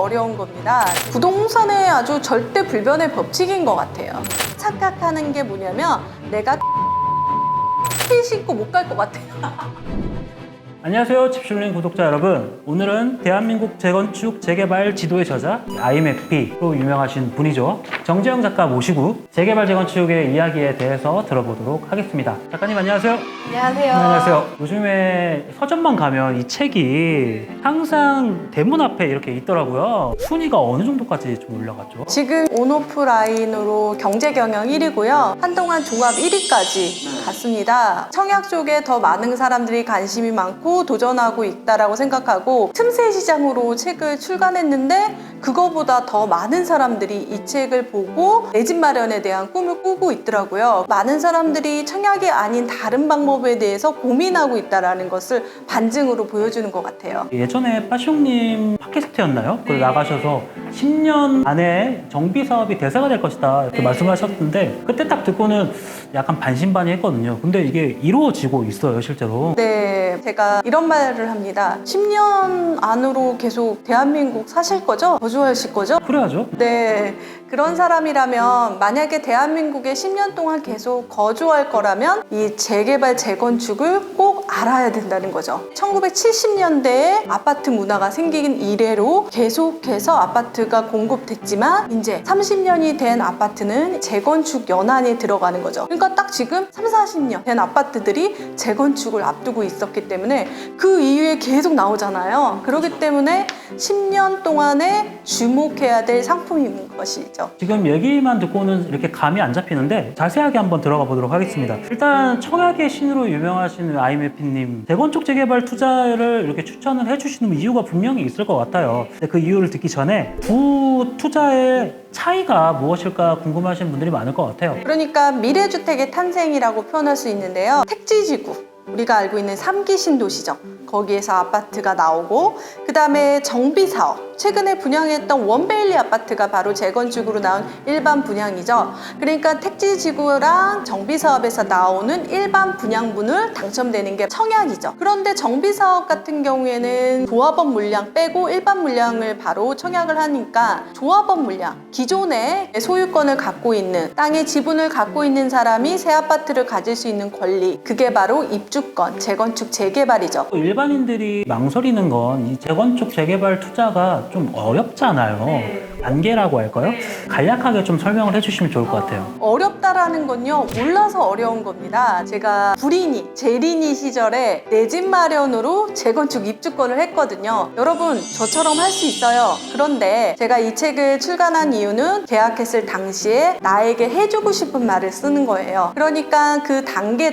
어려운 겁니다. 부동산의 아주 절대 불변의 법칙인 것 같아요. 착각하는 게 뭐냐면 내가 힐 신고 못 갈 것 같아요. 안녕하세요, 집슐링 구독자 여러분. 오늘은 대한민국 재건축 재개발 지도의 저자 IMFP로 유명하신 분이죠. 정재영 작가 모시고 재개발 재건축의 이야기에 대해서 들어보도록 하겠습니다. 작가님 안녕하세요. 안녕하세요. 안녕하세요. 요즘에 서점만 가면 이 책이 항상 대문 앞에 이렇게 있더라고요. 순위가 어느 정도까지 좀 올라갔죠? 지금 온오프라인으로 경제경영 1위고요. 한동안 종합 1위까지 갔습니다. 청약 쪽에 더 많은 사람들이 관심이 많고 도전하고 있다라고 생각하고 틈새 시장으로 책을 출간했는데 그거보다 더 많은 사람들이 이 책을 보고 내 집 마련에 대한 꿈을 꾸고 있더라고요. 많은 사람들이 청약이 아닌 다른 방법에 대해서 고민하고 있다는 것을 반증으로 보여주는 것 같아요. 예전에 빠숑님 팟캐스트였나요? 그걸 나가셔서 10년 안에 정비 사업이 대세가 될 것이다 이렇게 말씀하셨는데 그때 딱 듣고는 약간 반신반의했거든요. 근데 이게 이루어지고 있어요, 실제로. 네, 제가 이런 말을 합니다. 10년 안으로 계속 대한민국 사실 거죠? 거주하실 거죠? 그래야죠. 네, 그런 사람이라면 만약에 대한민국에 10년 동안 계속 거주할 거라면 이 재개발, 재건축을 꼭 알아야 된다는 거죠. 1970년대에 아파트 문화가 생긴 이래로 계속해서 아파트가 공급됐지만 이제 30년이 된 아파트는 재건축 연한에 들어가는 거죠. 그러니까 딱 지금 30, 40년 된 아파트들이 재건축을 앞두고 있었기 때문에 그 이후에 계속 나오잖아요. 그렇기 때문에 10년 동안에 주목해야 될 상품인 것이죠. 지금 얘기만 듣고는 이렇게 감이 안 잡히는데 자세하게 한번 들어가 보도록 하겠습니다. 일단 청약의 신으로 유명하신 IMF님, 재건축 재개발 투자를 이렇게 추천을 해주시는 이유가 분명히 있을 것 같아요. 근데 그 이유를 듣기 전에 두 투자의 차이가 무엇일까 궁금하신 분들이 많을 것 같아요. 그러니까 미래주택의 탄생이라고 표현할 수 있는데요. 택지지구, 우리가 알고 있는 3기 신도시죠. 거기에서 아파트가 나오고 그 다음에 정비사업, 최근에 분양했던 원베일리 아파트가 바로 재건축으로 나온 일반 분양이죠. 그러니까 택지지구랑 정비사업에서 나오는 일반 분양분을 당첨되는 게 청약이죠. 그런데 정비사업 같은 경우에는 조합원 물량 빼고 일반 물량을 바로 청약을 하니까 조합원 물량, 기존에 소유권을 갖고 있는 땅의 지분을 갖고 있는 사람이 새 아파트를 가질 수 있는 권리, 그게 바로 입주권, 재건축 재개발이죠. 일반인들이 망설이는 건 이 재건축 재개발 투자가 좀 어렵잖아요. 단계라고 할까요? 간략하게 좀 설명을 해주시면 좋을 것 같아요. 어렵다라는 건요, 몰라서 어려운 겁니다. 제가 불이니, 재리니 시절에 내 집 마련으로 재건축 입주권을 했거든요. 여러분, 저처럼 할 수 있어요. 그런데 제가 이 책을 출간한 이유는 계약했을 당시에 나에게 해주고 싶은 말을 쓰는 거예요. 그러니까 그 단계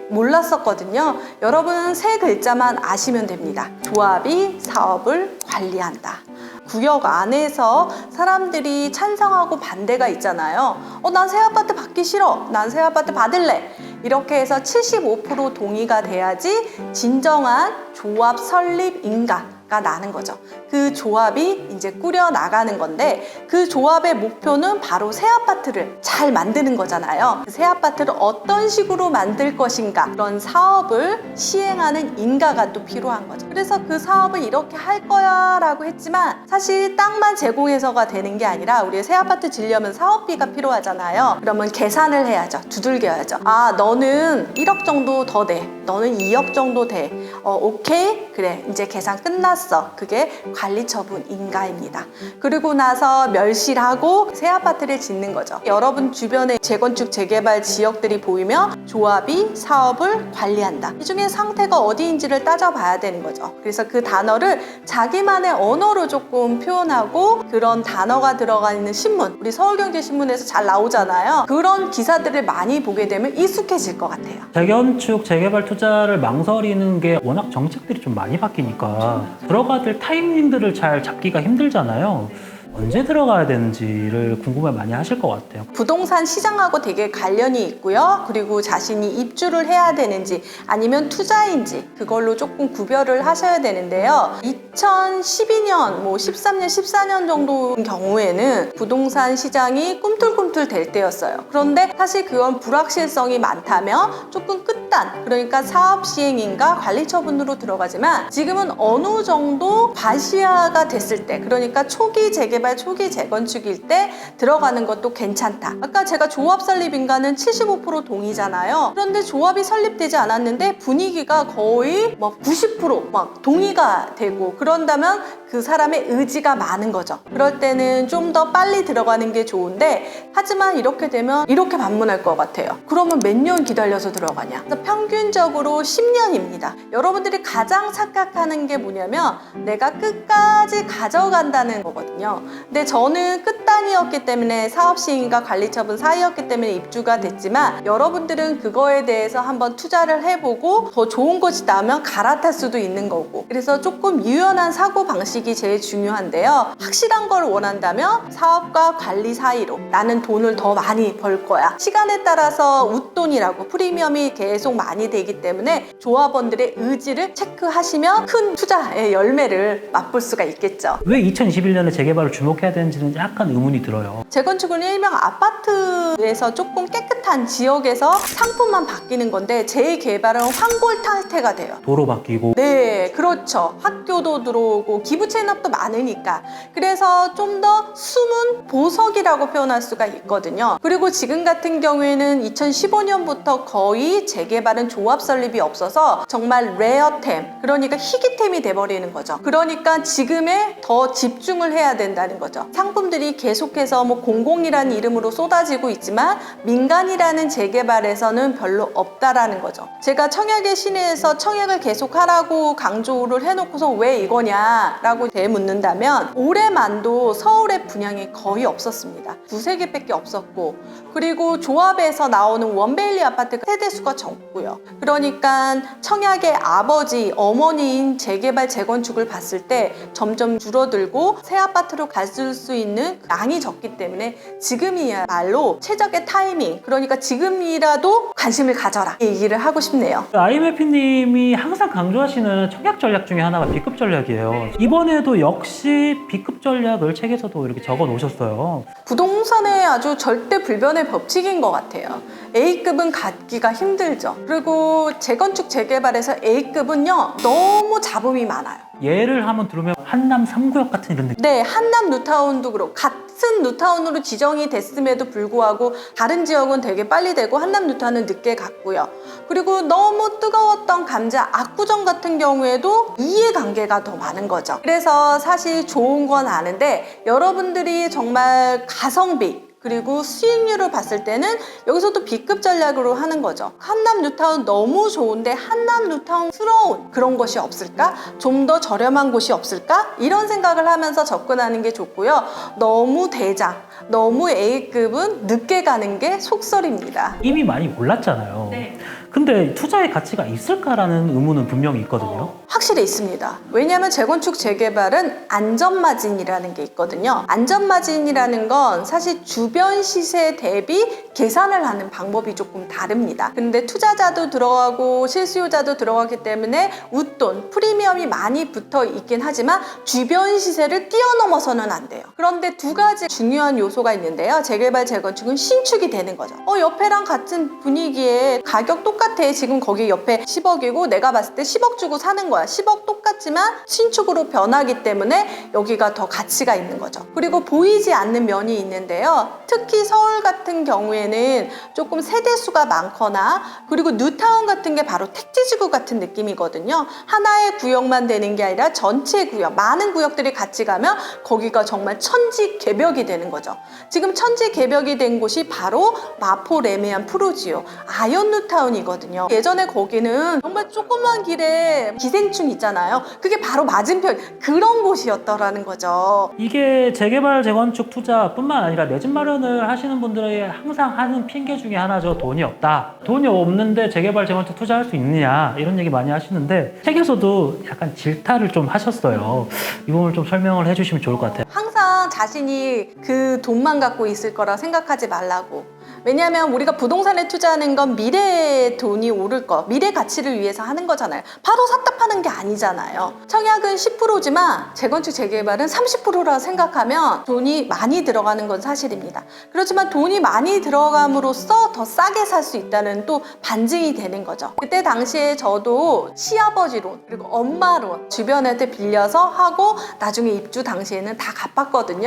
몰랐었거든요. 여러분은 세 글자만 아시면 됩니다. 조합이 사업을 관리한다. 구역 안에서 사람들이 찬성하고 반대가 있잖아요. 난 새 아파트 받기 싫어. 난 새 아파트 받을래. 이렇게 해서 75% 동의가 돼야지 진정한 조합 설립 인가가 나는 거죠. 그 조합이 이제 꾸려 나가는 건데 그 조합의 목표는 바로 새 아파트를 잘 만드는 거잖아요. 새 아파트를 어떤 식으로 만들 것인가, 그런 사업을 시행하는 인가가 또 필요한 거죠. 그래서 그 사업을 이렇게 할 거야 라고 했지만 사실 땅만 제공해서가 되는 게 아니라 우리 새 아파트 지려면 사업비가 필요하잖아요. 그러면 계산을 해야죠. 두들겨야죠. 너는 1억 정도 더 돼. 너는 2억 정도 돼. 오케이? 그래, 이제 계산 끝났어. 그게 관리처분 인가입니다. 그리고 나서 멸실하고 새 아파트를 짓는 거죠. 여러분 주변에 재건축 재개발 지역들이 보이면 조합이 사업을 관리한다. 이 중에 상태가 어디인지를 따져봐야 되는 거죠. 그래서 그 단어를 자기만의 언어로 조금 표현하고 그런 단어가 들어가 있는 신문, 우리 서울경제신문에서 잘 나오잖아요. 그런 기사들을 많이 보게 되면 익숙해질 것 같아요. 재건축 재개발 투자를 망설이는 게 워낙 정책들이 좀 많이 바뀌니까 들어가야 될 타이밍들을 잘 잡기가 힘들잖아요. 언제 들어가야 되는지를 궁금해 많이 하실 것 같아요. 부동산 시장하고 되게 관련이 있고요. 그리고 자신이 입주를 해야 되는지 아니면 투자인지 그걸로 조금 구별을 하셔야 되는데요. 2012년, 13년, 14년 정도 경우에는 부동산 시장이 꿈틀꿈틀 될 때였어요. 그런데 사실 그건 불확실성이 많다면 조금 끝단, 그러니까 사업 시행인가 관리 처분으로 들어가지만 지금은 어느 정도 과시화가 됐을 때, 그러니까 초기 재개발, 초기 재건축일 때 들어가는 것도 괜찮다. 아까 제가 조합 설립인가는 75% 동의잖아요. 그런데 조합이 설립되지 않았는데 분위기가 거의 90% 동의가 되고 그런다면 그 사람의 의지가 많은 거죠. 그럴 때는 좀 더 빨리 들어가는 게 좋은데, 하지만 이렇게 되면 이렇게 반문할 것 같아요. 그러면 몇 년 기다려서 들어가냐? 그래서 평균적으로 10년입니다. 여러분들이 가장 착각하는 게 뭐냐면 내가 끝까지 가져간다는 거거든요. 근데 저는 끝단이었기 때문에 사업 시행과 관리 처분 사이였기 때문에 입주가 됐지만, 여러분들은 그거에 대해서 한번 투자를 해보고 더 좋은 것이 나오면 갈아탈 수도 있는 거고, 그래서 조금 유연한 사고 방식이 제일 중요한데요. 확실한 걸 원한다면 사업과 관리 사이로 나는 돈을 더 많이 벌 거야. 시간에 따라서 웃돈이라고 프리미엄이 계속 많이 되기 때문에 조합원들의 의지를 체크하시면 큰 투자의 열매를 맛볼 수가 있겠죠. 왜 2021년에 재개발을 주목해야 되는지는 약간 의문이 들어요. 재건축은 일명 아파트에서 조금 깨끗한 지역에서 상품만 바뀌는 건데, 재개발은 환골탈태가 돼요. 도로 바뀌고. 네, 그렇죠. 학교도 들어오고 기부 체납도 많으니까. 그래서 좀 더 숨은 보석이라고 표현할 수가 있거든요. 그리고 지금 같은 경우에는 2015년부터 거의 재개발은 조합 설립이 없어서 정말 레어템, 그러니까 희귀템이 돼버리는 거죠. 그러니까 지금에 더 집중을 해야 된다는 거죠. 상품들이 계속해서 공공이라는 이름으로 쏟아지고 있지만 민간이라는 재개발에서는 별로 없다라는 거죠. 제가 청약의 시내에서 청약을 계속하라고 강조를 해놓고서 왜 이거냐라고 되묻는다면, 올해만도 서울의 분양이 거의 없었습니다. 두세 개밖에 없었고, 그리고 조합에서 나오는 원베일리 아파트가 세대수가 적고요. 그러니까 청약의 아버지, 어머니인 재개발, 재건축을 봤을 때 점점 줄어들고 새 아파트로 갈 수 있는 양이 적기 때문에 지금이야말로 최적의 타이밍, 그러니까 지금이라도 관심을 가져라, 이 얘기를 하고 싶네요. IMF님이 항상 강조하시는 청약 전략 중에 하나가 B급 전략이에요. 이번에도 역시 B급 전략을 책에서도 이렇게 적어 놓으셨어요. 부동산의 아주 절대 불변의 법칙인 것 같아요. A급은 갖기가 힘들죠. 그리고 재건축 재개발에서 A급은요 너무 잡음이 많아요. 예를 한번 들으면 한남 3구역 같은 이런 느낌. 네, 한남 뉴타운도 그렇고 같은 뉴타운으로 지정이 됐음에도 불구하고 다른 지역은 되게 빨리 되고 한남 뉴타운은 늦게 갔고요. 그리고 너무 뜨거웠던 감자 압구정 같은 경우에도 이해관계가 더 많은 거죠. 그래서 사실 좋은 건 아는데, 여러분들이 정말 가성비 그리고 수익률을 봤을 때는 여기서도 B급 전략으로 하는 거죠. 한남 뉴타운 너무 좋은데 한남 뉴타운스러운 그런 것이 없을까? 좀 더 저렴한 곳이 없을까? 이런 생각을 하면서 접근하는 게 좋고요. 너무 대장, 너무 A급은 늦게 가는 게 속설입니다. 이미 많이 올랐잖아요. 네. 근데 투자의 가치가 있을까라는 의문은 분명히 있거든요. 확실히 있습니다. 왜냐하면 재건축 재개발은 안전마진이라는 게 있거든요. 안전마진이라는 건 사실 주변 시세 대비 계산을 하는 방법이 조금 다릅니다. 근데 투자자도 들어가고 실수요자도 들어가기 때문에 웃돈, 프리미엄이 많이 붙어 있긴 하지만 주변 시세를 뛰어넘어서는 안 돼요. 그런데 두 가지 중요한 요소가 있는데요. 재개발, 재건축은 신축이 되는 거죠. 옆에랑 같은 분위기에 가격 똑같아. 지금 거기 옆에 10억이고 내가 봤을 때 10억 주고 사는 거야. 10억 똑같지만 신축으로 변하기 때문에 여기가 더 가치가 있는 거죠. 그리고 보이지 않는 면이 있는데요. 특히 서울 같은 경우에는 조금 세대수가 많거나, 그리고 뉴타운 같은 게 바로 택지지구 같은 느낌이거든요. 하나의 구역만 되는 게 아니라 전체 구역, 많은 구역들이 같이 가면 거기가 정말 천지개벽이 되는 거죠. 지금 천지개벽이 된 곳이 바로 마포, 레미안, 프루지오, 아현 뉴타운이거든요. 예전에 거기는 정말 조그만 길에 기생충 있잖아요. 그게 바로 맞은편, 그런 곳이었더라는 거죠. 이게 재개발, 재건축 투자뿐만 아니라 내 집 마련을 하시는 분들이 항상 하는 핑계 중에 하나죠. 돈이 없다. 돈이 없는데 재개발, 재건축 투자할 수 있느냐, 이런 얘기 많이 하시는데 책에서도 약간 질타를 좀 하셨어요. 이 부분을 좀 설명을 해주시면 좋을 것 같아요. 항상 자신이 그 돈만 갖고 있을 거라 생각하지 말라고. 왜냐하면 우리가 부동산에 투자하는 건 미래의 돈이 오를 거, 미래 가치를 위해서 하는 거잖아요. 바로 샀다 파는 게 아니잖아요. 청약은 10%지만 재건축 재개발은 30%라 생각하면 돈이 많이 들어가는 건 사실입니다. 그렇지만 돈이 많이 들어감으로써 더 싸게 살 수 있다는 또 반증이 되는 거죠. 그때 당시에 저도 시아버지 론 그리고 엄마 론 주변한테 빌려서 하고 나중에 입주 당시에는 다 갚았거든요.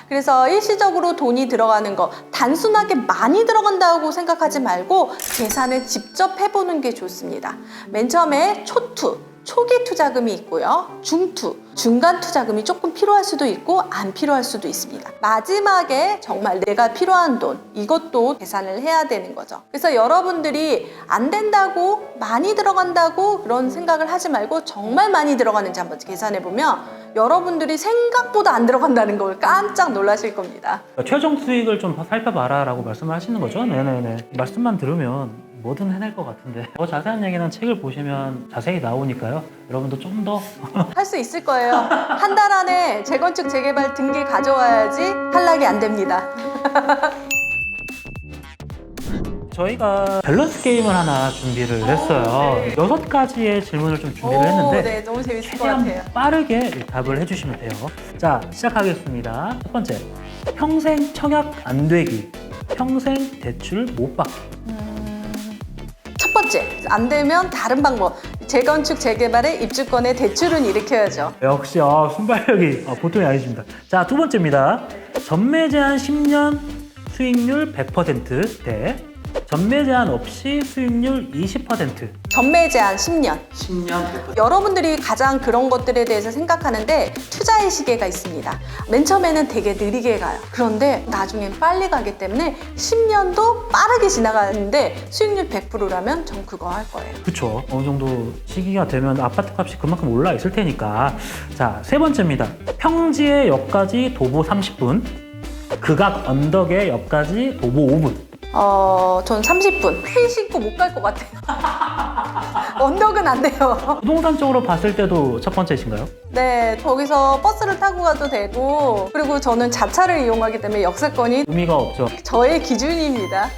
그래서 일시적으로 돈이 들어가는 거 단순하게 많이 들어간다고 생각하지 말고 계산을 직접 해보는 게 좋습니다. 맨 처음에 초투, 초기 투자금이 있고요. 중투, 중간 투자금이 조금 필요할 수도 있고 안 필요할 수도 있습니다. 마지막에 정말 내가 필요한 돈, 이것도 계산을 해야 되는 거죠. 그래서 여러분들이 안 된다고, 많이 들어간다고 그런 생각을 하지 말고 정말 많이 들어가는지 한번 계산해 보면 여러분들이 생각보다 안 들어간다는 걸 깜짝 놀라실 겁니다. 최종 수익을 좀 살펴봐라 라고 말씀을 하시는 거죠? 네네네. 말씀만 들으면 뭐든 해낼 것 같은데 더 자세한 얘기는 책을 보시면 자세히 나오니까요. 여러분도 좀 더 할 수 있을 거예요. 한 달 안에 재건축 재개발 등기 가져와야지 탈락이 안 됩니다. 저희가 밸런스 게임을 하나 준비를 했어요. 네. 6가지의 질문을 좀 준비를 했는데 네, 너무 재밌을 것 최대한 같아요. 빠르게 답을 해주시면 돼요. 자, 시작하겠습니다. 첫 번째, 평생 청약 안 되기, 평생 대출 못 받기. 첫 번째, 안 되면 다른 방법. 재건축 재개발의 입주권의 대출은 일으켜야죠. 역시 순발력이 보통이 아니십니다. 자, 두 번째입니다. 전매 제한 10년 수익률 100% 대 전매 제한 없이 수익률 20%. 전매 제한 10년. 10년 100%. 여러분들이 가장 그런 것들에 대해서 생각하는데 투자의 시계가 있습니다. 맨 처음에는 되게 느리게 가요. 그런데 나중엔 빨리 가기 때문에 10년도 빠르게 지나가는데 수익률 100%라면 전 그거 할 거예요. 그쵸. 어느 정도 시기가 되면 아파트 값이 그만큼 올라 있을 테니까. 자, 세 번째입니다. 평지의 역까지 도보 30분, 극악 언덕의 역까지 도보 5분. 전 30분. 힐 신고 못 갈 것 같아요. 언덕은 안 돼요. 부동산 쪽으로 봤을 때도 첫 번째이신가요? 네, 거기서 버스를 타고 가도 되고, 그리고 저는 자차를 이용하기 때문에 역세권이 의미가 없죠. 저의 기준입니다.